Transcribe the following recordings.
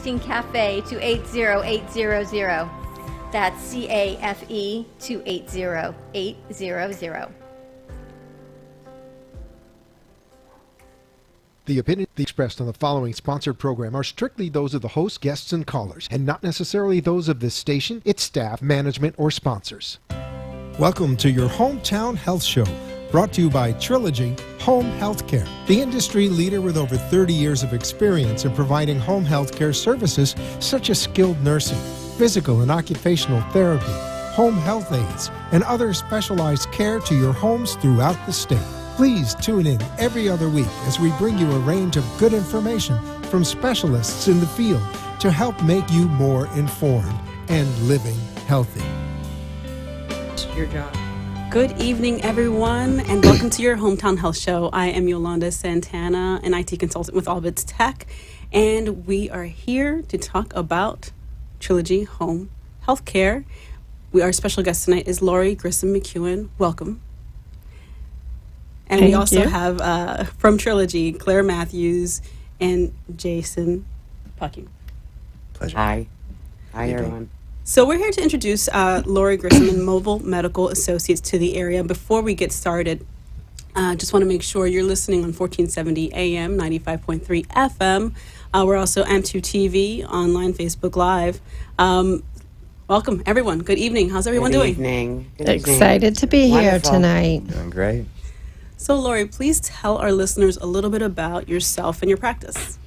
Texting CAFE to 80800. That's CAFE to 80800. The opinions expressed on the following sponsored program are strictly those of the host, guests, and callers, and not necessarily those of this station, its staff, management, or sponsors. Welcome to your Hometown Health Show, brought to you by Trilogy Home Healthcare, the industry leader with over 30 years of experience in providing home healthcare services such as skilled nursing, physical and occupational therapy, home health aides, and other specialized care to your homes throughout the state. Please tune in every other week as we bring you a range of good information from specialists in the field to help make you more informed and living healthy. Your job. Good evening, everyone, and welcome to your Hometown Health Show. I am Yolanda Santana, an IT consultant with Allbits Tech, and we are here to talk about Trilogy Home Healthcare. Our special guest tonight is Lori Grissom McEwen. Welcome. And we also have from Trilogy, Claire Matthews and Jason Pucking. Pleasure. Hi, everyone. So we're here to introduce Lori Grissom and Mobile Medical Associates to the area. Before we get started, just want to make sure you're listening on 1470 AM, 95.3 FM. We're also M2 TV, online, Facebook Live. Welcome, everyone. Good evening. How's everyone doing? Good evening. Excited to be here tonight. Doing great. So, Lori, please tell our listeners a little bit about yourself and your practice.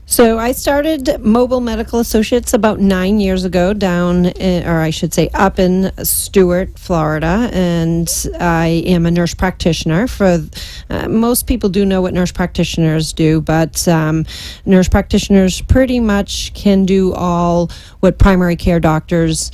So I started Mobile Medical Associates about 9 years ago up in Stuart, Florida, and I am a nurse practitioner. Most people do know what nurse practitioners do, but nurse practitioners pretty much can do all what primary care doctors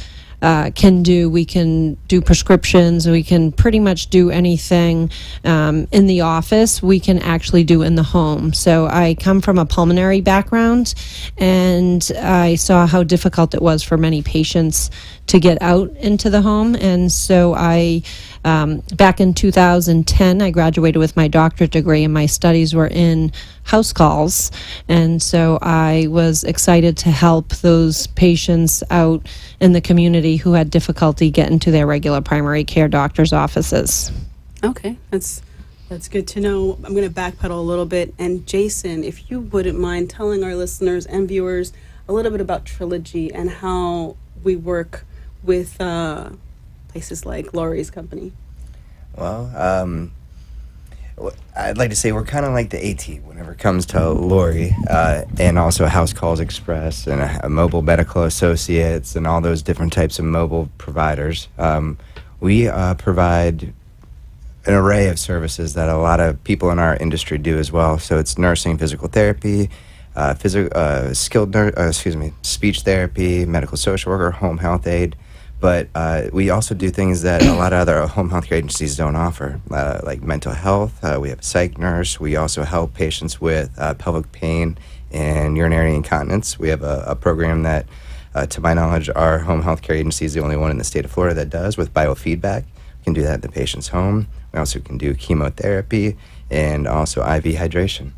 can do. We can do prescriptions. We can pretty much do anything in the office. We can actually do in the home. So I come from a pulmonary background, and I saw how difficult it was for many patients to get out into the home. And so back in 2010, I graduated with my doctorate degree, and my studies were in house calls. And so I was excited to help those patients out in the community who had difficulty getting to their regular primary care doctor's offices. Okay, that's good to know. I'm going to backpedal a little bit. And Jason, if you wouldn't mind telling our listeners and viewers a little bit about Trilogy and how we work with places like Lori's company. Well, I'd like to say we're kind of like the AT whenever it comes to Lori, and also House Calls Express and a Mobile Medical Associates and all those different types of mobile providers. We provide an array of services that a lot of people in our industry do as well. So it's nursing, physical therapy, speech therapy, medical social worker, home health aide. But we also do things that a lot of other home health care agencies don't offer, like mental health. We have a psych nurse. We also help patients with pelvic pain and urinary incontinence. We have a program that, to my knowledge, our home health care agency is the only one in the state of Florida that does, with biofeedback. We can do that at the patient's home. We also can do chemotherapy and also IV hydration.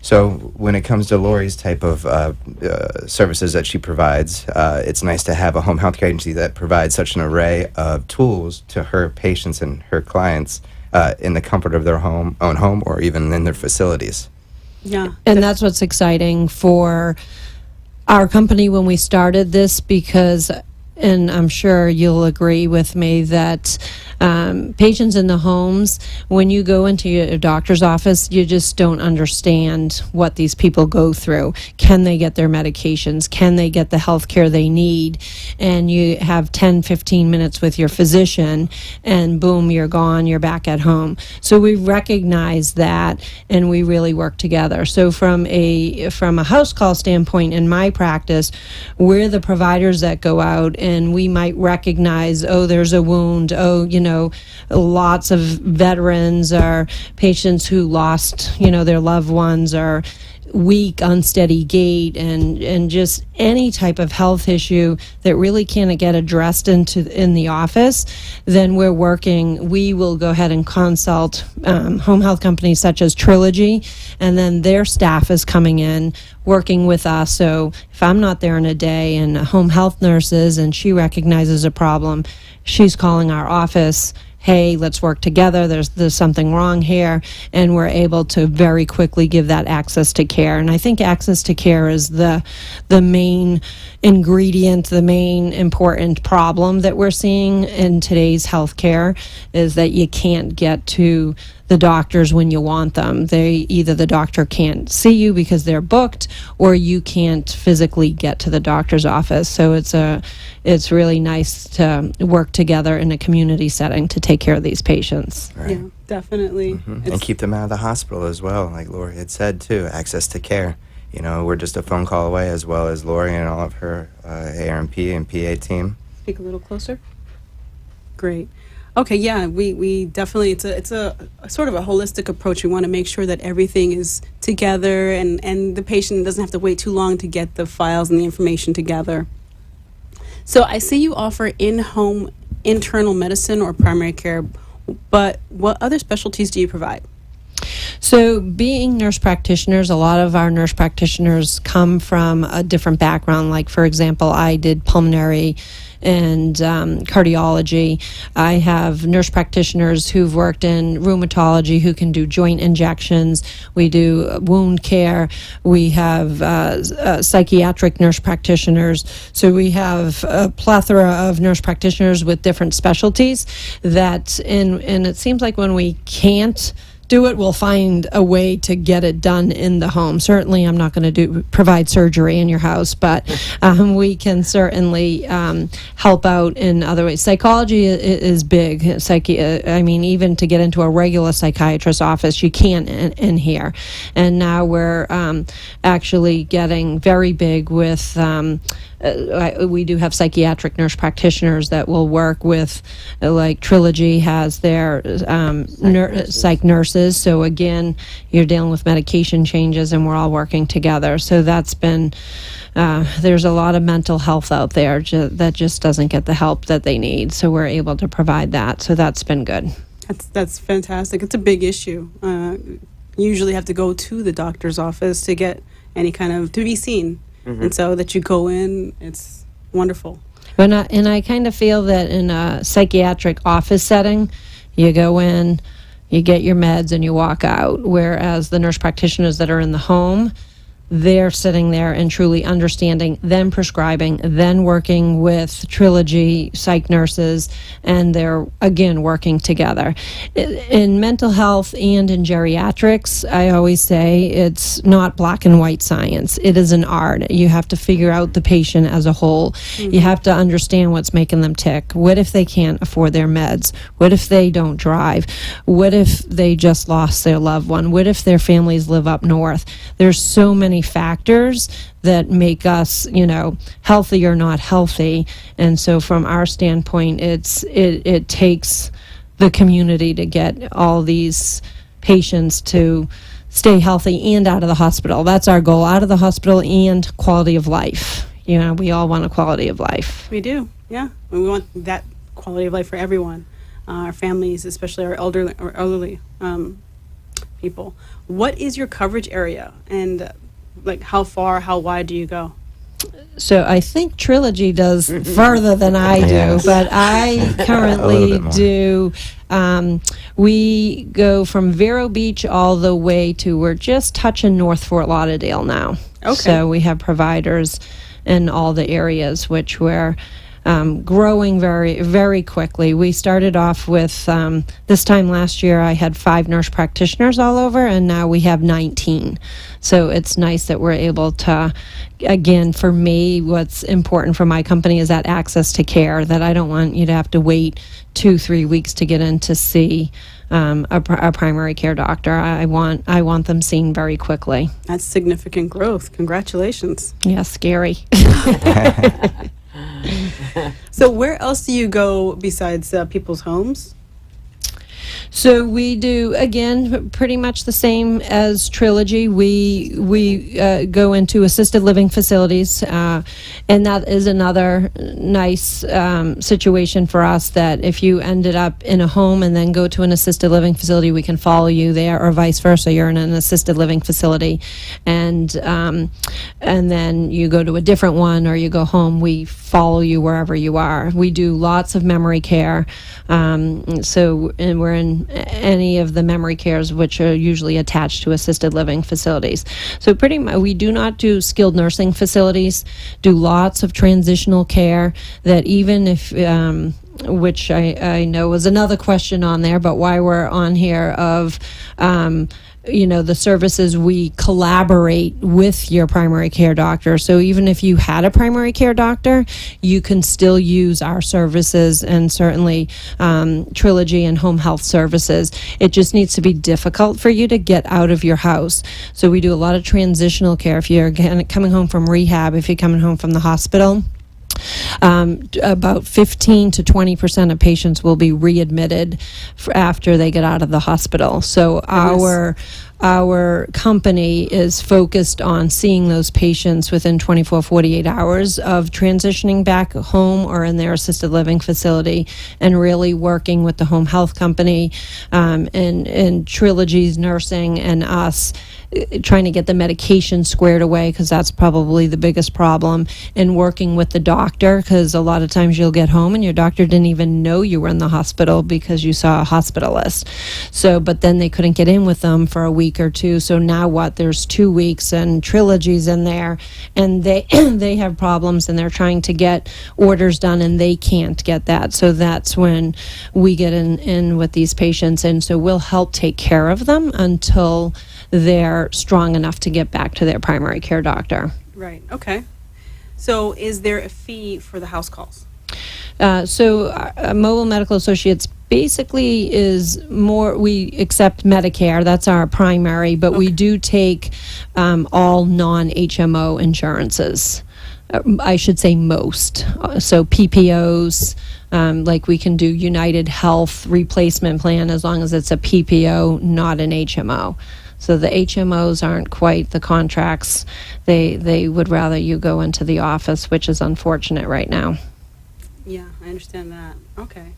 So when it comes to Lori's type of services that she provides, it's nice to have a home health care agency that provides such an array of tools to her patients and her clients in the comfort of their own home, or even in their facilities. Yeah. And that's what's exciting for our company when we started this, because, and I'm sure you'll agree with me, that patients in the homes, when you go into your doctor's office, you just don't understand what these people go through. Can they get their medications? Can they get the health care they need? And you have 10, 15 minutes with your physician, and boom, you're gone, you're back at home. So we recognize that, and we really work together. So from a house call standpoint, in my practice, we're the providers that go out, and we might recognize, oh, there's a wound, lots of veterans or patients who lost, their loved ones, or weak, unsteady gait, and just any type of health issue that really can't get addressed in the office, then we will go ahead and consult home health companies such as Trilogy, and then their staff is coming in working with us. So if I'm not there in a day and a home health nurse is and she recognizes a problem, she's calling our office, hey, let's work together, there's something wrong here, and we're able to very quickly give that access to care. And I think access to care is the main ingredient, the main important problem that we're seeing in today's healthcare, is that you can't get to the doctors when you want them. Either the doctor can't see you because they're booked, or you can't physically get to the doctor's office. So it's really nice to work together in a community setting to take care of these patients. Right. Yeah, definitely. And keep them out of the hospital as well, like Lori had said too. Access to care. We're just a phone call away, as well as Lori and all of her ARMP and PA team. Speak a little closer. Great. Okay, yeah, we definitely, it's a sort of a holistic approach. We want to make sure that everything is together and the patient doesn't have to wait too long to get the files and the information together. So I see you offer in-home internal medicine or primary care, but what other specialties do you provide? So being nurse practitioners, a lot of our nurse practitioners come from a different background. Like, for example, I did pulmonary and cardiology. I have nurse practitioners who've worked in rheumatology who can do joint injections. We do wound care. We have psychiatric nurse practitioners. So we have a plethora of nurse practitioners with different specialties and it seems like when we can't do it, we'll find a way to get it done in the home. Certainly, I'm not going to provide surgery in your house, but we can certainly help out in other ways. Psychology is big. Even to get into a regular psychiatrist's office, you can't in here. And now we're actually getting very big with. We do have psychiatric nurse practitioners that will work with, like Trilogy has their psych nurses. So again, you're dealing with medication changes, and we're all working together. So that's been, there's a lot of mental health out there that just doesn't get the help that they need. So we're able to provide that. So that's been good. That's fantastic. It's a big issue. You usually have to go to the doctor's office to get to be seen. Mm-hmm. And so that you go in, it's wonderful. And I kind of feel that in a psychiatric office setting, you go in, you get your meds, and you walk out. Whereas the nurse practitioners that are in the home, they're sitting there and truly understanding, then prescribing, then working with Trilogy psych nurses, and they're, again, working together. In mental health and in geriatrics, I always say it's not black and white science. It is an art. You have to figure out the patient as a whole. Mm-hmm. You have to understand what's making them tick. What if they can't afford their meds? What if they don't drive? What if they just lost their loved one? What if their families live up north? There's so many factors that make us, healthy or not healthy. And so from our standpoint, it takes the community to get all these patients to stay healthy and out of the hospital. That's our goal, out of the hospital and quality of life. We all want a quality of life. We do, yeah. We want that quality of life for everyone, our families, especially our elderly people. What is your coverage area, and how far, how wide do you go? So I think Trilogy does further than I do, yes. But I currently do. We go from Vero Beach all the way to, we're just touching North Fort Lauderdale now. Okay. So we have providers in all the areas, which we're growing very, very quickly. We started off with, this time last year, I had 5 nurse practitioners all over, and now we have 19. So it's nice that we're able to, again, for me, what's important for my company is that access to care, that I don't want you to have to wait 2-3 weeks to get in to see a primary care doctor. I want them seen very quickly. That's significant growth. Congratulations. Yeah, scary. So where else do you go besides people's homes? So we do, again, pretty much the same as Trilogy. We go into assisted living facilities, and that is another nice situation for us, that if you ended up in a home and then go to an assisted living facility, we can follow you there, or vice versa. You're in an assisted living facility, and then you go to a different one, or you go home. We follow you wherever you are. We do lots of memory care, and we're in any of the memory cares, which are usually attached to assisted living facilities. So pretty much, we do not do skilled nursing facilities. Do lots of transitional care, that even if which I know was another question on there, but why we're on here, of the services, we collaborate with your primary care doctor. So even if you had a primary care doctor, you can still use our services, and certainly Trilogy and home health services. It just needs to be difficult for you to get out of your house. So we do a lot of transitional care. If you're coming home from rehab, if you're coming home from the hospital, about 15 to 20% of patients will be readmitted after they get out of the hospital. So our company is focused on seeing those patients within 24, 48 hours of transitioning back home or in their assisted living facility, and really working with the home health company and Trilogy's nursing and us, trying to get the medication squared away, because that's probably the biggest problem, and working with the doctor, because a lot of times you'll get home and your doctor didn't even know you were in the hospital because you saw a hospitalist. So, but then they couldn't get in with them for a week or two. So now what? There's 2 weeks and Trilogy's in there, and they they have problems, and they're trying to get orders done, and they can't get that. So that's when we get in with these patients, and so we'll help take care of them until they're strong enough to get back to their primary care doctor. Right. Okay. So is there a fee for the house calls? Mobile Medical Associates basically is more, we accept Medicare, that's our primary, but we do take all non-HMO insurances. I should say most. So PPOs, like we can do United Health replacement plan as long as it's a PPO, not an HMO. So the HMOs aren't quite the contracts. They would rather you go into the office, which is unfortunate right now. Yeah, I understand that. Okay.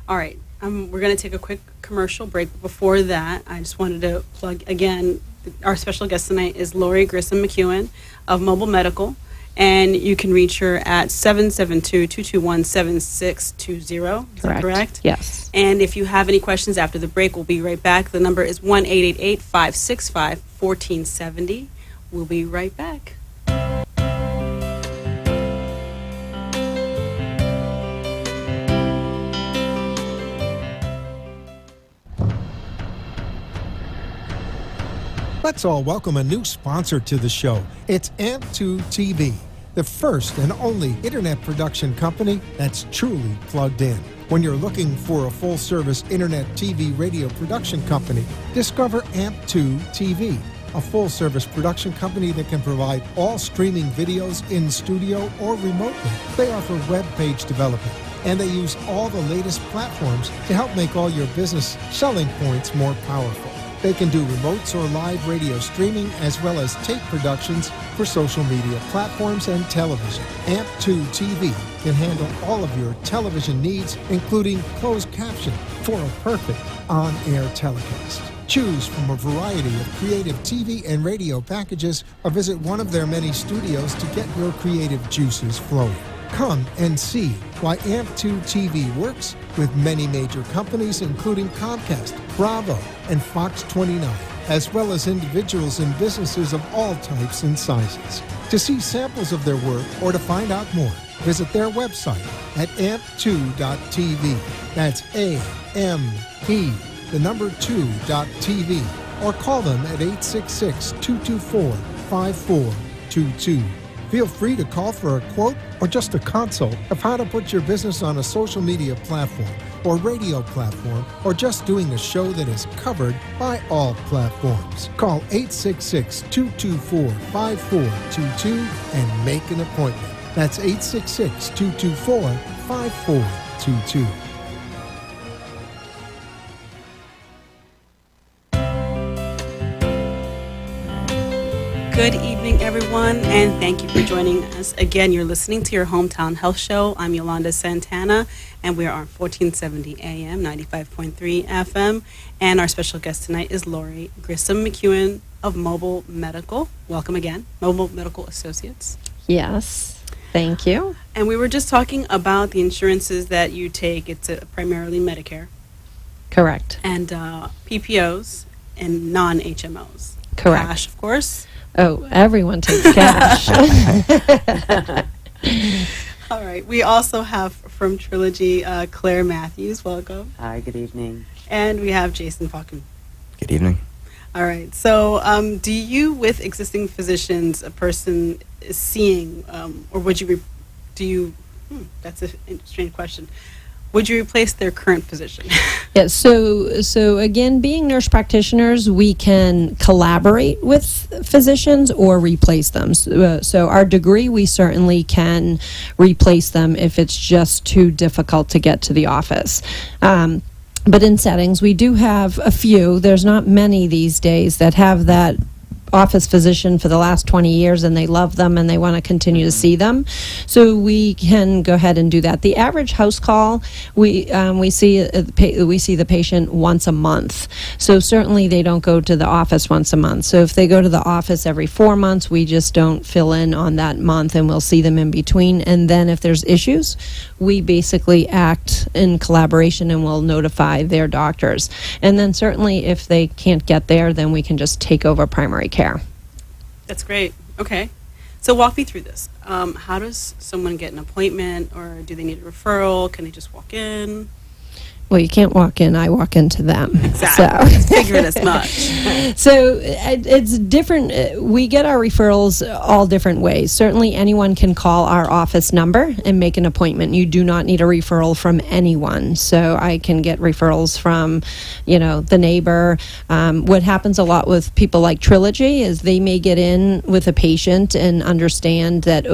All right. We're going to take a quick commercial break. But before that, I just wanted to plug again, our special guest tonight is Lori Grissom McEwen of Mobile Medical. And you can reach her at 772-221-7620. Is that correct? Yes. And if you have any questions after the break, we'll be right back. The number is 1-888-565-1470. We'll be right back. Let's all welcome a new sponsor to the show. It's AMP2 TV, the first and only internet production company that's truly plugged in. When you're looking for a full-service internet TV radio production company, discover AMP2 TV, a full-service production company that can provide all streaming videos in studio or remotely. They offer web page development, and they use all the latest platforms to help make all your business selling points more powerful. They can do remotes or live radio streaming, as well as tape productions for social media platforms and television. AMP2 TV can handle all of your television needs, including closed caption for a perfect on-air telecast. Choose from a variety of creative TV and radio packages, or visit one of their many studios to get your creative juices flowing. Come and see why AMP2 TV works with many major companies, including Comcast, Bravo, and Fox 29, as well as individuals and businesses of all types and sizes. To see samples of their work or to find out more, visit their website at amp2.tv. That's A-M-P, the number 2.tv, or call them at 866-224-5422. Feel free to call for a quote or just a consult of how to put your business on a social media platform or radio platform, or just doing a show that is covered by all platforms. Call 866-224-5422 and make an appointment. That's 866-224-5422. Good evening, everyone, and thank you for joining us. Again, you're listening to your Hometown Health Show. I'm Yolanda Santana, and we are on 1470 AM, 95.3 FM. And our special guest tonight is Lori Grissom McEwen of Mobile Medical. Welcome again, Mobile Medical Associates. Yes, thank you. And we were just talking about the insurances that you take. It's primarily Medicare Correct. and PPOs and non-HMOs. Correct. Cash, of course. Oh, everyone takes cash. All right. We also have from Trilogy, Claire Matthews. Welcome. Hi, good evening. And we have Jason Falcon. Good evening. All right. So, do you, with existing physicians, a person is seeing, or would you, that's a strange question. Would you replace their current physician? Yeah, so again, being nurse practitioners, we can collaborate with physicians or replace them. So our degree, we certainly can replace them if it's just too difficult to get to the office. But in settings, we do have a few. There's not many these days that have that office physician for the last 20 years and they love them and they want to continue to see them, so we can go ahead and do that. The average house call, we see the patient once a month, so certainly they don't go to the office once a month. So if they go to the office every 4 months, we just don't fill in on that month and we'll see them in between. And then if there's issues, we basically act in collaboration and we'll notify their doctors. And then certainly if they can't get there, then we can just take over primary care. That's great. Okay. So walk me through this. How does someone get an appointment, or do they need a referral? Can they just walk in? Well, you can't walk in. I walk into them. Exactly. So. I figured as much. So it's different. We get our referrals all different ways. Certainly anyone can call our office number and make an appointment. You do not need a referral from anyone. So I can get referrals from, the neighbor. What happens a lot with people like Trilogy is they may get in with a patient and understand that,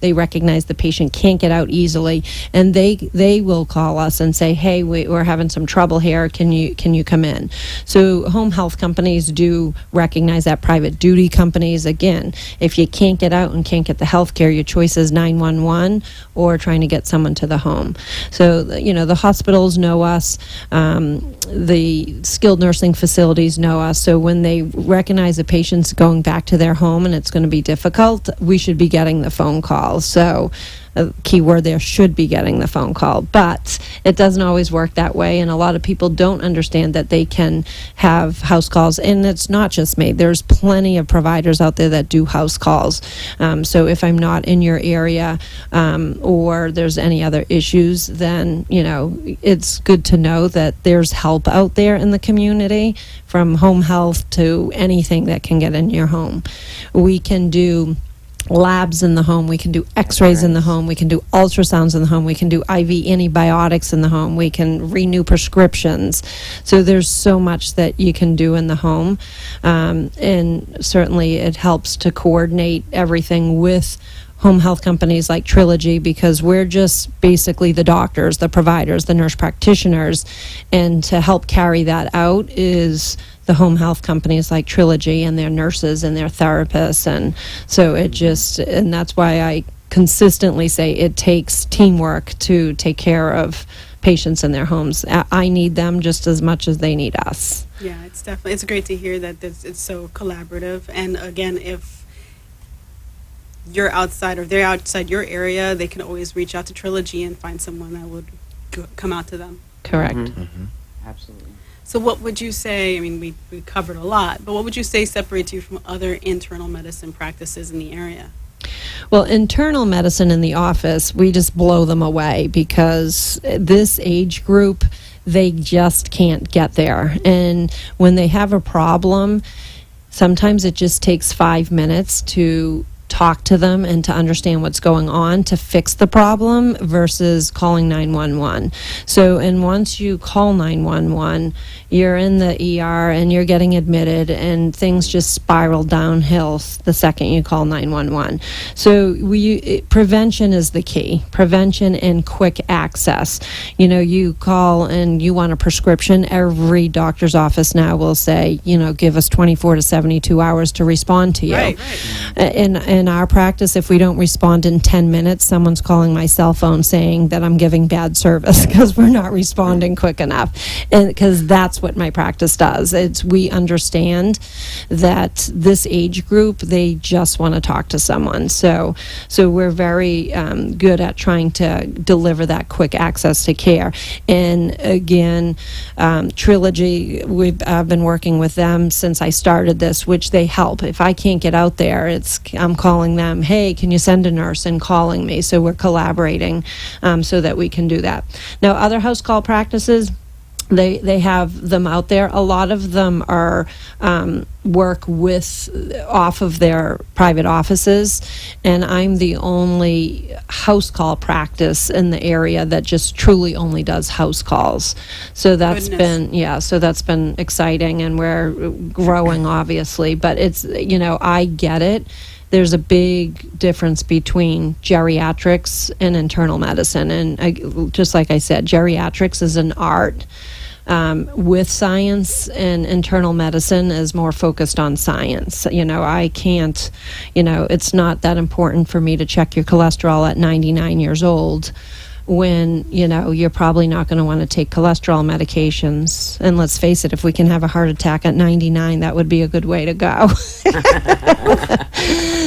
they recognize the patient can't get out easily. And they will call us and say, hey, we're having some trouble here. Can you come in? So home health companies do recognize that. Private duty companies, again, if you can't get out and can't get the health care, your choice is 911 or trying to get someone to the home. So, the hospitals know us. The skilled nursing facilities know us. So when they recognize a patient's going back to their home and it's going to be difficult, we should be getting the phone call. So a key word there, should be getting the phone call. But it doesn't always work that way, and a lot of people don't understand that they can have house calls. And it's not just me. There's plenty of providers out there that do house calls. So if I'm not in your area or there's any other issues, then, it's good to know that there's help out there in the community, from home health to anything that can get in your home. We can do labs in the home, we can do x-rays in the home, we can do ultrasounds in the home, we can do IV antibiotics in the home, we can renew prescriptions. So there's so much that you can do in the home, and certainly it helps to coordinate everything with home health companies like Trilogy, because we're just basically the doctors, the providers, the nurse practitioners, and to help carry that out is the home health companies like Trilogy and their nurses and their therapists. And so and that's why I consistently say it takes teamwork to take care of patients in their homes. I need them just as much as they need us. Yeah, it's great to hear that it's so collaborative. And again, if you're outside or they're outside your area, they can always reach out to Trilogy and find someone that would come out to them. Correct. Mm-hmm. Absolutely. So what would you say, we covered a lot, but what would you say separates you from other internal medicine practices in the area? Well, internal medicine in the office, we just blow them away, because this age group, they just can't get there. And when they have a problem, sometimes it just takes 5 minutes to talk to them and to understand what's going on to fix the problem versus calling 911. So, and once you call 911, you're in the ER and you're getting admitted, and things just spiral downhill the second you call 911. So prevention is the key. Prevention and quick access. You know, you call and you want a prescription, every doctor's office now will say, you know, give us 24 to 72 hours to respond to you. Right. In our practice, if we don't respond in 10 minutes, someone's calling my cell phone saying that I'm giving bad service because we're not responding quick enough. And because that's what my practice does. We understand that this age group, they just want to talk to someone. So we're very good at trying to deliver that quick access to care. And again, Trilogy, I've been working with them since I started this, which they help. If I can't get out there, I'm calling them, hey, can you send a nurse, and calling me. So we're collaborating so that we can do that. Now, other house call practices, they have them out there. A lot of them are work off of their private offices, and I'm the only house call practice in the area that just truly only does house calls. So that's been exciting, and we're growing, obviously. But it's, you know, I get it. There's a big difference between geriatrics and internal medicine. And just like I said, geriatrics is an art with science, and internal medicine is more focused on science. You know, I can't, you know, it's not that important for me to check your cholesterol at 99 years old when, you know, you're probably not going to want to take cholesterol medications. And let's face it, if we can have a heart attack at 99, that would be a good way to go.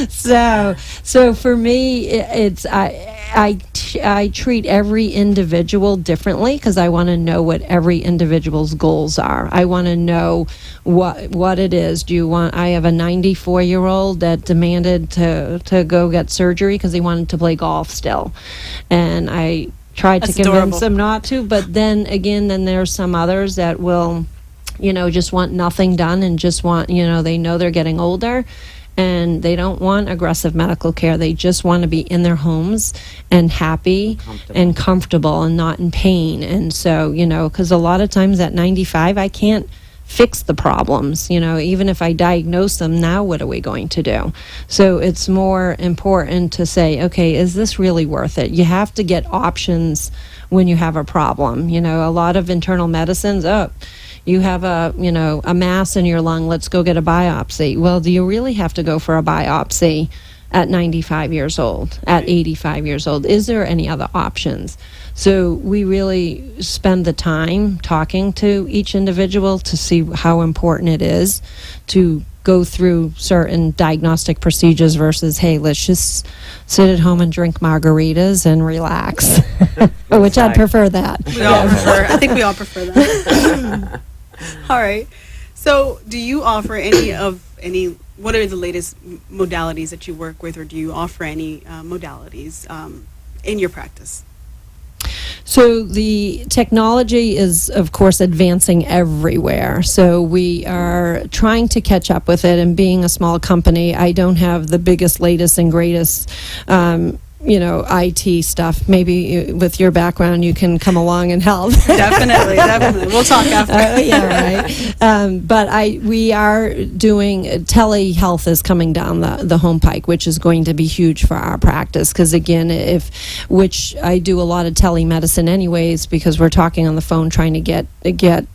So for me, it's I treat every individual differently because I want to know what every individual's goals are. I want to know what it is. I have a 94-year-old that demanded to go get surgery because he wanted to play golf still. And I tried to convince him not to, but then there's some others that will, you know, just want nothing done and just want, you know, they know they're getting older and they don't want aggressive medical care. They just want to be in their homes and happy and comfortable and not in pain. And so, you know, because a lot of times at 95, I can't fix the problems. You know, even if I diagnose them, now what are we going to do? So it's more important to say, okay, is this really worth it? You have to get options when you have a problem. You know, a lot of internal medicines, you have a mass in your lung, let's go get a biopsy. Well, do you really have to go for a biopsy at 95 years old, at 85 years old? Is there any other options? So we really spend the time talking to each individual to see how important it is to go through certain diagnostic procedures versus, hey, let's just sit at home and drink margaritas and relax, which I'd prefer that. I think we all prefer that. All right. So do you offer what are the latest modalities that you work with, or do you offer any modalities in your practice? So the technology is, of course, advancing everywhere. So we are trying to catch up with it. And being a small company, I don't have the biggest, latest, and greatest IT stuff. Maybe with your background, you can come along and help. Definitely. We'll talk after. Yeah, right. But we are doing telehealth is coming down the home pike, which is going to be huge for our practice. Because again, which I do a lot of telemedicine anyways, because we're talking on the phone, trying to get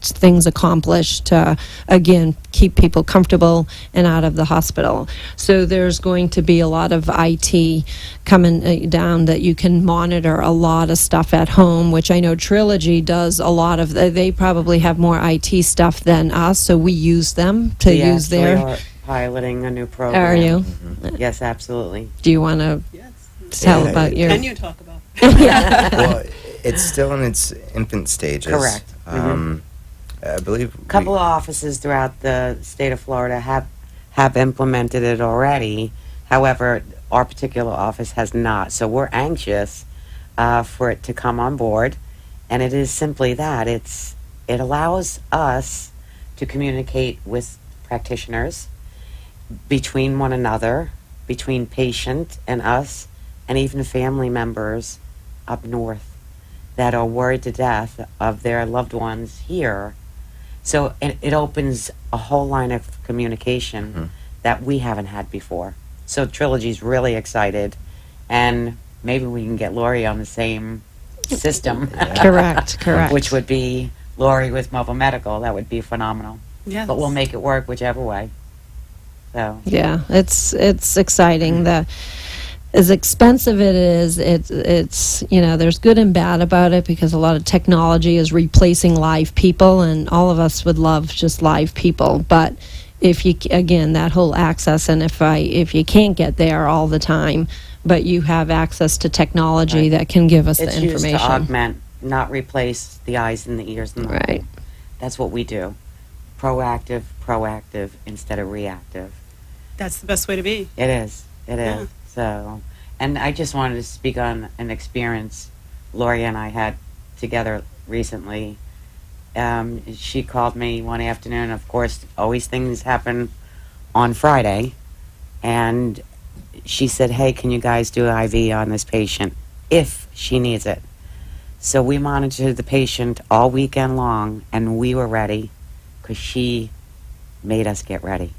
things accomplished to again keep people comfortable and out of the hospital. So there's going to be a lot of IT coming down that you can monitor a lot of stuff at home, which I know Trilogy does a lot of. They probably have more IT stuff than us, so we use them to use their. We are piloting a new program. Are you? Mm-hmm. Yes, absolutely. Do you want to tell about your? Can you talk about? Well, it's still in its infant stages. Correct. I believe A couple of offices throughout the state of Florida have implemented it already. However, our particular office has not. So we're anxious for it to come on board. And it is simply that. It allows us to communicate with practitioners between one another between patient and us, and even family members up north that are worried to death of their loved ones here. So it opens a whole line of communication that we haven't had before. So Trilogy's really excited, and maybe we can get Lori on the same system. Correct. Which would be Lori with mobile medical. That would be phenomenal. Yes. But we'll make it work whichever way. So Yeah, it's exciting. As expensive it is, it's there's good and bad about it because a lot of technology is replacing live people, and all of us would love just live people. But if you, again, that whole access, and if you can't get there all the time, but you have access to technology Right. that can give us it's the information. used to augment, not replace the eyes and the ears and the Right. mind. That's what we do. Proactive instead of reactive. That's the best way to be. It is. Yeah. So, and I just wanted to speak on an experience Lori and I had together recently. She called me one afternoon. Of course, always things happen on Friday. And she said, hey, can you guys do an IV on this patient if she needs it? So we monitored the patient all weekend long, and we were ready because she made us get ready.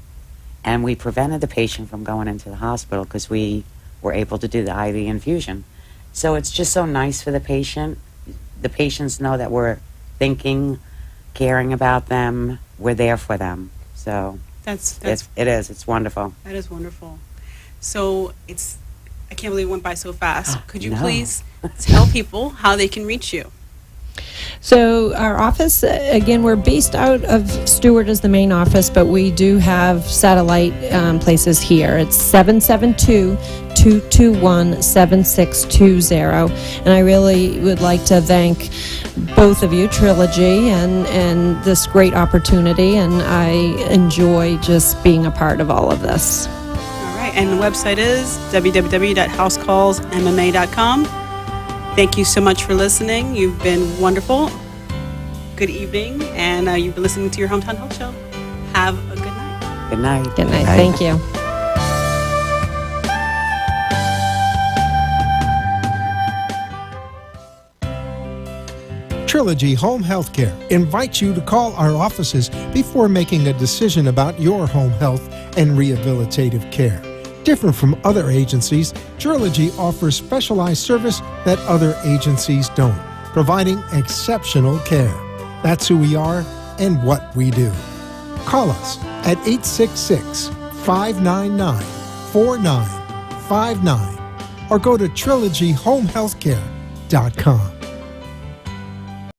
And we prevented the patient from going into the hospital because we were able to do the IV infusion. So it's just so nice for the patient. The patients know that we're thinking, caring about them. We're there for them. So That's it's wonderful. that is wonderful. So I can't believe it went by so fast. Could you No. please tell people how they can reach you? So our office, again, we're based out of Stewart as the main office, but we do have satellite places here. It's 772-221-7620. And I really would like to thank both of you, Trilogy, and this great opportunity. And I enjoy just being a part of all of this. All right, and the website is www.housecallsmma.com. Thank you so much for listening. You've been wonderful. Good evening, and you've been listening to your Hometown Health Show. Have a good night. Good night. Good night. Night. Thank you. Trilogy Home Healthcare invites you to call our offices before making a decision about your home health and rehabilitative care. Different from other agencies, Trilogy offers specialized service that other agencies don't, providing exceptional care. That's who we are and what we do. Call us at 866-599-4959 or go to trilogyhomehealthcare.com.